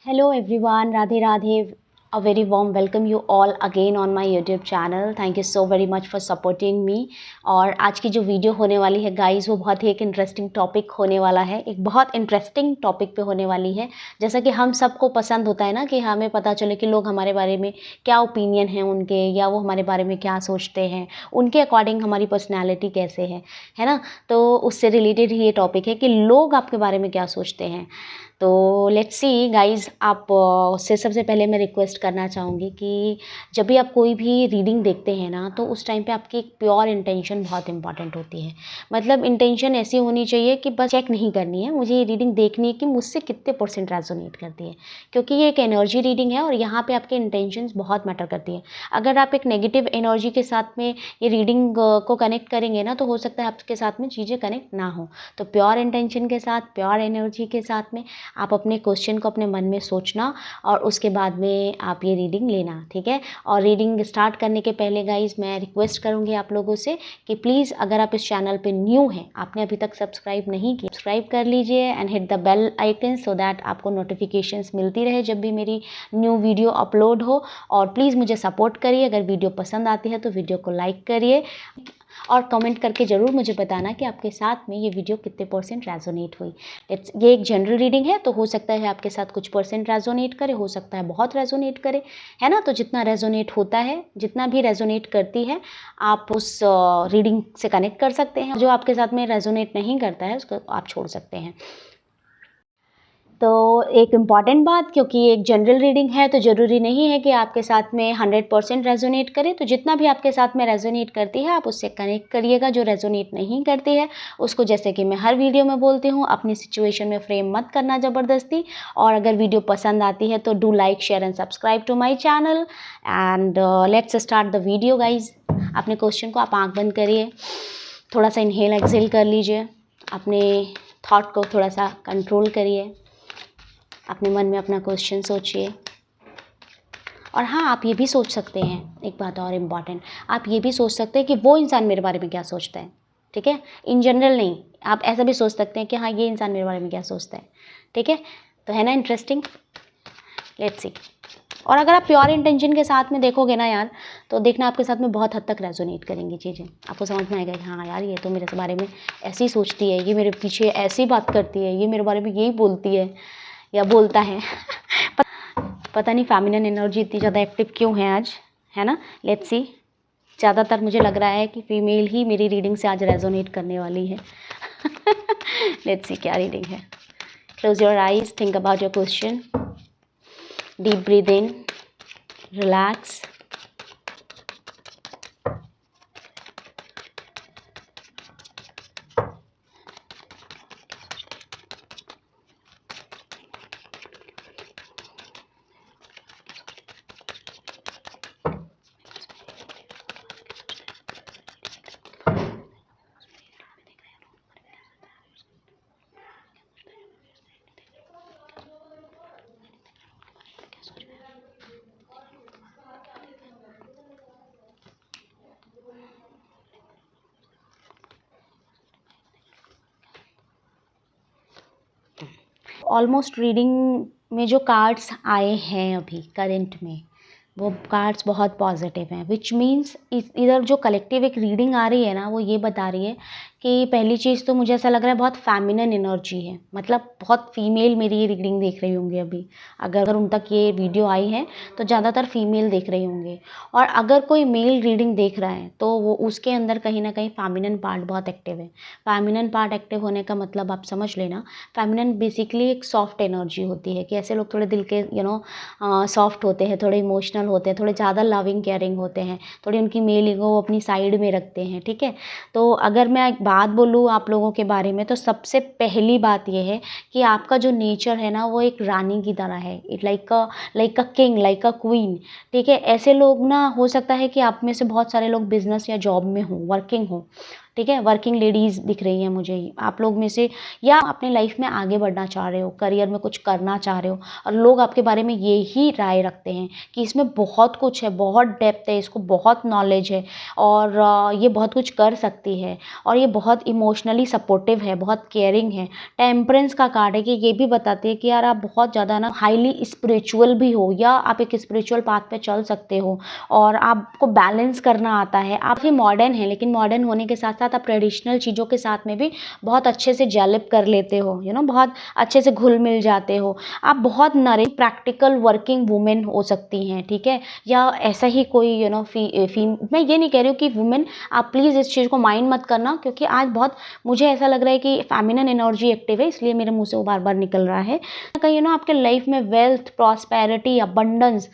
Hello everyone, Radhe Radhe. A very warm welcome you all again on my YouTube channel. Thank you so very much for supporting me. और आज की जो video होने वाली है guys वो बहुत ही एक इंटरेस्टिंग टॉपिक होने वाला है, एक बहुत इंटरेस्टिंग टॉपिक पे होने वाली है। जैसा कि हम सबको पसंद होता है ना कि हमें पता चले कि लोग हमारे बारे में क्या ओपिनियन है उनके, या वो हमारे बारे में क्या सोचते हैं, उनके अकॉर्डिंग हमारी पर्सनैलिटी कैसे है ना। तो उससे रिलेटेड ही ये टॉपिक है कि लोग आपके बारे में क्या सोचते हैं। तो लेट्स सी गाइज़, आप से सबसे पहले मैं रिक्वेस्ट करना चाहूँगी कि जब भी आप कोई भी रीडिंग देखते हैं ना, तो उस टाइम पे आपकी एक प्योर इंटेंशन बहुत इंपॉर्टेंट होती है। मतलब इंटेंशन ऐसी होनी चाहिए कि बस चेक नहीं करनी है, मुझे ये रीडिंग देखनी है कि मुझसे कितने % रेजोनेट करती है, क्योंकि ये एक एनर्जी रीडिंग है और यहाँ पे आपके इंटेंशंस बहुत मैटर करती है। अगर आप एक नेगेटिव एनर्जी के साथ में ये रीडिंग को कनेक्ट करेंगे ना, तो हो सकता है आपके साथ में चीज़ें कनेक्ट ना हो। तो प्योर इंटेंशन के साथ, प्योर एनर्जी के साथ में आप अपने क्वेश्चन को अपने मन में सोचना और उसके बाद में आप ये रीडिंग लेना, ठीक है। और रीडिंग स्टार्ट करने के पहले गाइस मैं रिक्वेस्ट करूँगी आप लोगों से कि प्लीज़ अगर आप इस चैनल पे न्यू हैं, आपने अभी तक सब्सक्राइब नहीं किया, सब्सक्राइब कर लीजिए and hit the bell icon so that आपको नोटिफिकेशंस मिलती रहे जब भी मेरी न्यू वीडियो अपलोड हो। और प्लीज़ मुझे सपोर्ट करिए, अगर वीडियो पसंद आती है तो वीडियो को लाइक करिए और कमेंट करके ज़रूर मुझे बताना कि आपके साथ में ये वीडियो कितने % रेजोनेट हुई। ये एक जनरल रीडिंग है, तो हो सकता है आपके साथ कुछ % रेजोनेट करे, हो सकता है बहुत रेजोनेट करे, है ना। तो जितना रेजोनेट होता है, जितना भी रेजोनेट करती है, आप उस रीडिंग से कनेक्ट कर सकते हैं। जो आपके साथ में रेजोनेट नहीं करता है उसको आप छोड़ सकते हैं। तो एक इम्पॉर्टेंट बात, क्योंकि एक जनरल रीडिंग है तो ज़रूरी नहीं है कि आपके साथ में 100% रेजोनेट करे। तो जितना भी आपके साथ में रेजोनेट करती है आप उससे कनेक्ट करिएगा। जो रेजोनेट नहीं करती है उसको, जैसे कि मैं हर वीडियो में बोलती हूँ, अपनी सिचुएशन में फ्रेम मत करना ज़बरदस्ती। और अगर वीडियो पसंद आती है तो do like, share and subscribe to my channel and let's start the video guys. अपने क्वेश्चन को आप आँख बंद करिए, थोड़ा सा इनहेल एक्सहेल कर लीजिए, अपने थॉट को थोड़ा सा कंट्रोल करिए, अपने मन में अपना क्वेश्चन सोचिए। और हाँ, आप ये भी सोच सकते हैं, एक बात और इम्पॉर्टेंट, आप ये भी सोच सकते हैं कि वो इंसान मेरे बारे में क्या सोचता है, ठीक है। इन जनरल नहीं, आप ऐसा भी सोच सकते हैं कि हाँ, ये इंसान मेरे बारे में क्या सोचता है, ठीक है। तो है ना इंटरेस्टिंग, लेट्स सी। और अगर आप प्योर इंटेंशन के साथ में देखोगे ना यार, तो देखना आपके साथ में बहुत हद तक रेजोनेट करेंगी चीज़ें। आपको समझ में आएगा कि हाँ यार, ये तो मेरे बारे में ऐसी सोचती है, ये मेरे पीछे ऐसी बात करती है, ये मेरे बारे में यही बोलती है या बोलता है। पता नहीं फेमिनिन एनर्जी इतनी ज़्यादा एक्टिव क्यों है आज, है ना। लेट्स सी, ज़्यादातर मुझे लग रहा है कि फीमेल ही मेरी रीडिंग से आज रेजोनेट करने वाली है। लेट्स सी क्या रीडिंग है। Close your eyes, think about your question, deep breath in, relax, almost reading में जो कार्ड्स आए हैं अभी करंट में, वो कार्ड्स बहुत पॉजिटिव हैं, विच मीन्स इधर जो कलेक्टिव एक रीडिंग आ रही है ना, वो ये बता रही है कि पहली चीज़ तो मुझे ऐसा लग रहा है बहुत फेमिनिन एनर्जी है, मतलब बहुत फीमेल मेरी ये रीडिंग देख रही होंगी अभी। अगर उन तक ये वीडियो आई है तो ज़्यादातर फीमेल देख रही होंगे। और अगर कोई मेल रीडिंग देख रहा है तो वो उसके अंदर कहीं ना कहीं फेमिनिन पार्ट बहुत एक्टिव है। फेमिनिन पार्ट एक्टिव होने का मतलब आप समझ लेना, फेमिनिन बेसिकली एक सॉफ्ट एनर्जी होती है कि ऐसे लोग थोड़े दिल के सॉफ्ट होते हैं, थोड़े इमोशनल होते हैं, थोड़े ज़्यादा लविंग केयरिंग होते हैं, थोड़ी उनकी मेल ईगो वो अपनी साइड में रखते हैं, ठीक है। तो अगर मैं एक बात बोलूँ आप लोगों के बारे में, तो सबसे पहली बात ये है कि आपका जो नेचर है ना, वो एक रानी की तरह है, it like a king, like a queen, ठीक है। ऐसे लोग ना, हो सकता है कि आप में से बहुत सारे लोग बिजनेस या जॉब में हों, वर्किंग हों, ठीक है, वर्किंग लेडीज़ दिख रही हैं मुझे आप लोग में से, या अपनी लाइफ में आगे बढ़ना चाह रहे हो, करियर में कुछ करना चाह रहे हो और लोग आपके बारे में यही राय रखते हैं कि इसमें बहुत कुछ है, बहुत डेप्थ है, इसको बहुत नॉलेज है और ये बहुत कुछ कर सकती है और ये बहुत इमोशनली सपोर्टिव है, बहुत केयरिंग है। टेम्परेंस का कार्ड है कि ये भी बताते हैं कि यार आप बहुत ज़्यादा ना हाईली स्पिरिचुअल भी हो या आप एक स्पिरिचुअल पाथ पे चल सकते हो और आपको बैलेंस करना आता है। आप ही मॉडर्न हैं, लेकिन मॉडर्न होने के साथ साथ आप ट्रेडिशनल चीज़ों के साथ में भी बहुत अच्छे से जेलप कर लेते हो, बहुत अच्छे से घुल मिल जाते हो। आप बहुत नरे प्रैक्टिकल वर्किंग वुमेन हो सकती हैं, ठीक है, या ऐसा ही कोई मैं ये नहीं कह रही हूँ कि वुमेन, आप प्लीज़ इस चीज़ को माइंड मत करना, क्योंकि आज बहुत मुझे ऐसा लग रहा है कि फेमिनिन एनर्जी एक्टिव है, इसलिए मेरे मुंह से वो बार बार निकल रहा है। कहीं आपके लाइफ में वेल्थ, प्रॉस्पेरिटी, अबंडेंस,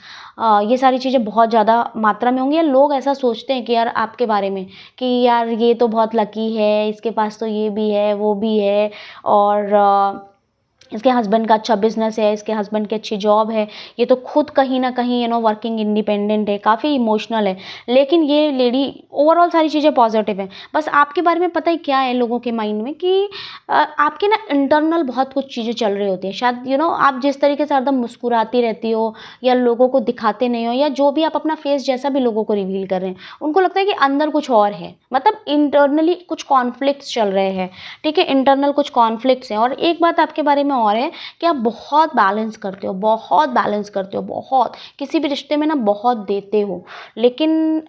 ये सारी चीज़ें बहुत ज़्यादा मात्रा में होंगी। या लोग ऐसा सोचते हैं कि यार आपके बारे में कि यार ये तो बहुत लकी है, इसके पास तो ये भी है, वो भी है, और इसके हस्बैंड का अच्छा बिजनेस है, इसके हस्बैंड की अच्छी जॉब है, ये तो खुद कहीं ना कहीं वर्किंग इंडिपेंडेंट है, काफ़ी इमोशनल है। लेकिन ये लेडी ओवरऑल सारी चीज़ें पॉजिटिव हैं। बस आपके बारे में पता ही क्या है लोगों के माइंड में कि आपके ना इंटरनल बहुत कुछ चीज़ें चल रही होती हैं। शायद आप जिस तरीके से हरदम मुस्कुराती रहती हो या लोगों को दिखाते नहीं हो, या जो भी आप अपना फेस जैसा भी लोगों को रिवील कर रहे हैं, उनको लगता है कि अंदर कुछ और है, मतलब इंटरनली कुछ कॉन्फ्लिक्ट्स चल रहे हैं, ठीक है, इंटरनल कुछ कॉन्फ्लिक्ट्स हैं। और एक बात आपके बारे में और है कि आप बहुत बैलेंस करते हो, बहुत बैलेंस करते हो, बहुत किसी भी रिश्ते में ना बहुत देते हो। लेकिन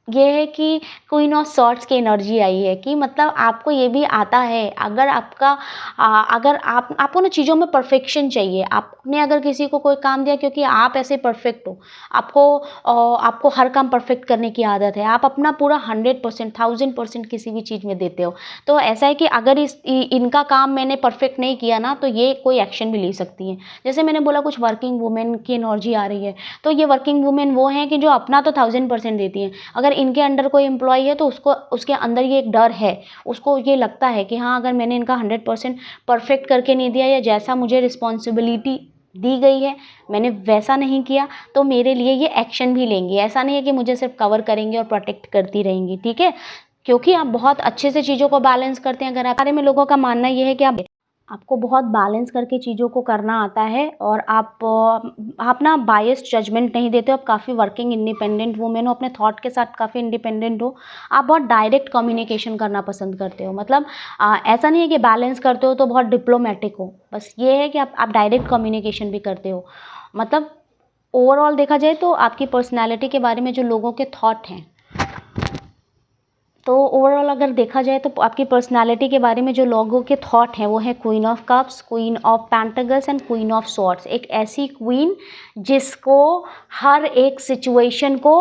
ये है कि क्वीन ऑफ सॉर्ड्स की एनर्जी आई है कि मतलब आपको ये भी आता है, अगर अगर आपको ना चीज़ों में परफेक्शन चाहिए। आपने अगर किसी को कोई काम दिया, क्योंकि आप ऐसे परफेक्ट हो, आपको हर काम परफेक्ट करने की आदत है, आप अपना पूरा 100%, 1000% किसी भी चीज़ में देते हो। तो ऐसा है कि अगर इनका काम मैंने परफेक्ट नहीं किया ना, तो ये कोई एक्शन भी ले सकती हैं। जैसे मैंने बोला कुछ वर्किंग वुमेन की एनर्जी आ रही है, तो ये वर्किंग वुमेन वो हैं कि जो अपना तो 1000% देती हैं। अगर इनके अंडर कोई एम्प्लॉई है तो उसके अंदर ये एक डर है, उसको ये लगता है कि हाँ, अगर मैंने इनका 100% परफेक्ट करके नहीं दिया, या जैसा मुझे रिस्पॉन्सिबिलिटी दी गई है मैंने वैसा नहीं किया, तो मेरे लिए ये एक्शन भी लेंगी। ऐसा नहीं है कि मुझे सिर्फ कवर करेंगी और प्रोटेक्ट करती रहेंगी, ठीक है, क्योंकि आप बहुत अच्छे से चीज़ों को बैलेंस करते हैं। अगर आप बारे में लोगों का मानना ये है कि आपको बहुत बैलेंस करके चीज़ों को करना आता है और आप ना बायस्ड जजमेंट नहीं देते हो। आप काफ़ी वर्किंग इंडिपेंडेंट वुमेन हो, अपने थॉट के साथ काफ़ी इंडिपेंडेंट हो। आप बहुत डायरेक्ट कम्युनिकेशन करना पसंद करते हो, मतलब ऐसा नहीं है कि बैलेंस करते हो तो बहुत डिप्लोमेटिक हो, बस ये है कि आप डायरेक्ट कम्युनिकेशन भी करते हो। मतलब ओवरऑल देखा जाए तो आपकी पर्सनैलिटी के बारे में जो लोगों के थॉट हैं, तो ओवरऑल अगर देखा जाए तो आपकी पर्सनालिटी के बारे में जो लोगों के थॉट हैं वो है queen of cups, queen of pentacles and queen of swords. एक ऐसी क्वीन जिसको हर एक सिचुएशन को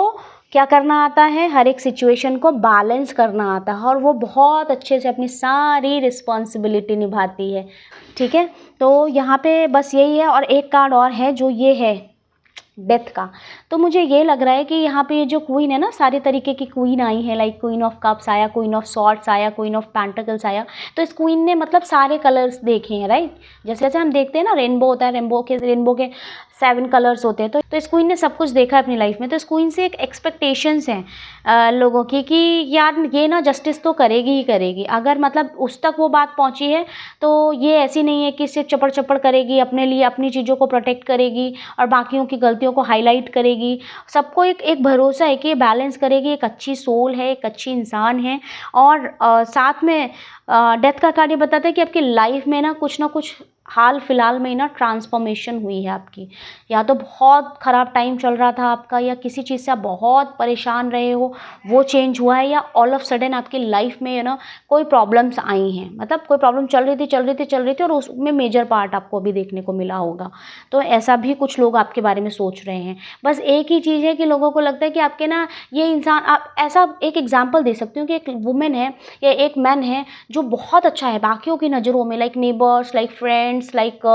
क्या करना आता है, हर एक सिचुएशन को बैलेंस करना आता है और वो बहुत अच्छे से अपनी सारी रिस्पॉन्सिबिलिटी निभाती है, ठीक है। तो यहाँ पे बस यही है। और एक कार्ड और है जो ये है डेथ का। तो मुझे ये लग रहा है कि यहाँ पे ये जो क्वीन है ना, सारे तरीके की क्वीन आई है, लाइक क्वीन ऑफ कप्स आया, क्वीन ऑफ सॉर्ड्स आया, क्वीन ऑफ पेंटाकल्स आया। तो इस क्वीन ने मतलब सारे कलर्स देखे हैं, राइट। जैसे जैसे हम देखते हैं ना, रेनबो होता है, रेनबो के 7 कलर्स होते हैं। तो इस क्वीन ने सब कुछ देखा है अपनी लाइफ में। तो इस क्वीन से एक एक्सपेक्टेशंस हैं लोगों की कि यार ये ना जस्टिस तो करेगी ही करेगी। अगर मतलब उस तक वो बात पहुंची है तो ये ऐसी नहीं है कि सिर्फ चपड़ चपड़ करेगी, अपने लिए अपनी चीज़ों को प्रोटेक्ट करेगी और बाकियों की गलतियों को हाईलाइट करेगी। सबको एक भरोसा है कि ये बैलेंस करेगी, एक अच्छी सोल है, एक अच्छी इंसान है। और साथ में डेथ का कार्ड ये बताता है कि आपकी लाइफ में ना कुछ हाल फिलहाल में ही ना ट्रांसफॉर्मेशन हुई है आपकी। या तो बहुत ख़राब टाइम चल रहा था आपका, या किसी चीज़ से आप बहुत परेशान रहे हो, वो चेंज हुआ है, या ऑल ऑफ सडन आपकी लाइफ में कोई प्रॉब्लम्स आई हैं। मतलब कोई प्रॉब्लम चल रही थी और उसमें मेजर पार्ट आपको अभी देखने को मिला होगा। तो ऐसा भी कुछ लोग आपके बारे में सोच रहे हैं। बस एक ही चीज़ है कि लोगों को लगता है कि आपके ना ये इंसान, आप ऐसा एक एग्जाम्पल दे सकती हूँ कि एक वुमेन है या एक मैन है जो बहुत अच्छा है बाकियों की नज़रों में, like neighbours, like friends, parents like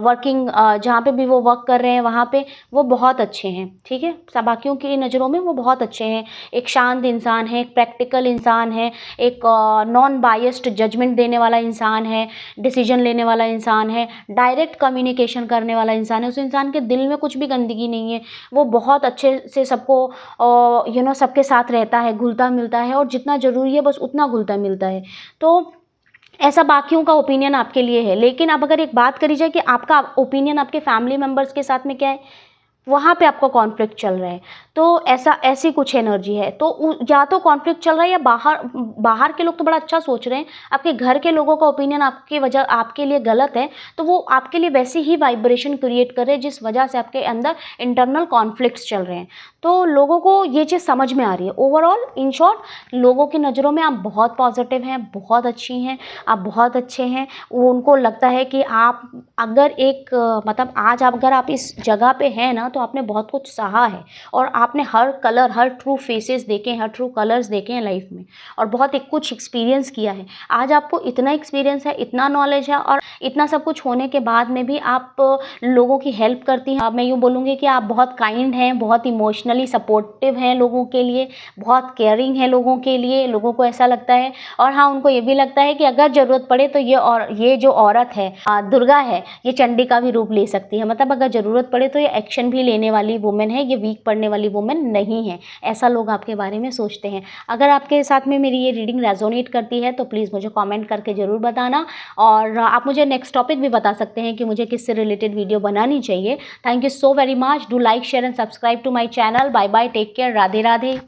working, जहाँ पे भी वो वर्क कर रहे हैं वहाँ पे वो बहुत अच्छे हैं, ठीक है, बाकियों की नज़रों में वो बहुत अच्छे हैं। एक शांत इंसान है, एक प्रैक्टिकल इंसान है, एक नॉन बायस्ड जजमेंट देने वाला इंसान है, डिसीजन लेने वाला इंसान है, डायरेक्ट कम्युनिकेशन करने वाला इंसान है। उस इंसान के दिल में कुछ भी गंदगी नहीं है, वो बहुत अच्छे से सबको सबके साथ रहता है, घुलता मिलता है, और जितना ज़रूरी है बस उतना घुलता मिलता है। तो ऐसा बाकियों का ओपिनियन आपके लिए है, लेकिन अब अगर एक बात करी जाए कि आपका ओपिनियन आपके फैमिली मेम्बर्स के साथ में क्या है, वहाँ पे आपका कॉन्फ्लिक्ट चल रहा है, तो ऐसी कुछ एनर्जी है। तो या तो कॉन्फ्लिक्ट चल रहा है, या बाहर के लोग तो बड़ा अच्छा सोच रहे हैं, आपके घर के लोगों का ओपिनियन आपकी वजह आपके लिए गलत है, तो वो आपके लिए वैसी ही वाइब्रेशन क्रिएट कर रहे हैं जिस वजह से आपके अंदर इंटरनल कॉन्फ्लिक्ट्स चल रहे हैं। तो लोगों को ये चीज़ समझ में आ रही है। ओवरऑल इन शॉर्ट, लोगों की नज़रों में आप बहुत पॉजिटिव हैं, बहुत अच्छी हैं, आप बहुत अच्छे हैं। वो उनको लगता है कि आप अगर एक मतलब आज अगर आप इस जगह पे हैं ना, तो आपने बहुत कुछ सहा है, और आपने हर कलर, हर ट्रू फेसेस देखे हैं, हर ट्रू कलर्स देखे हैं लाइफ में, और बहुत एक कुछ एक्सपीरियंस किया है। आज आपको इतना एक्सपीरियंस है, इतना नॉलेज है, और इतना सब कुछ होने के बाद में भी आप लोगों की हेल्प करती हैं। मैं यूँ बोलूँगी कि आप बहुत काइंड हैं, बहुत इमोशनली सपोर्टिव हैं लोगों के लिए, बहुत केयरिंग है लोगों के लिए। लोगों को ऐसा लगता है, और हाँ, उनको ये भी लगता है कि अगर ज़रूरत पड़े तो ये जो औरत है, दुर्गा है, ये चंडी का भी रूप ले सकती है। मतलब अगर ज़रूरत पड़े तो ये एक्शन भी लेने वाली वुमेन है, ये वीक पड़ने वाली वुमेन नहीं है। ऐसा लोग आपके बारे में सोचते हैं। अगर आपके साथ में मेरी ये रीडिंग रेजोनेट करती है तो प्लीज़ मुझे कमेंट करके ज़रूर बताना, और आप मुझे नेक्स्ट टॉपिक भी बता सकते हैं कि मुझे किससे रिलेटेड वीडियो बनानी चाहिए। Thank you so very much. Do like, share and subscribe to my channel. Bye bye, take care, Radhe Radhe.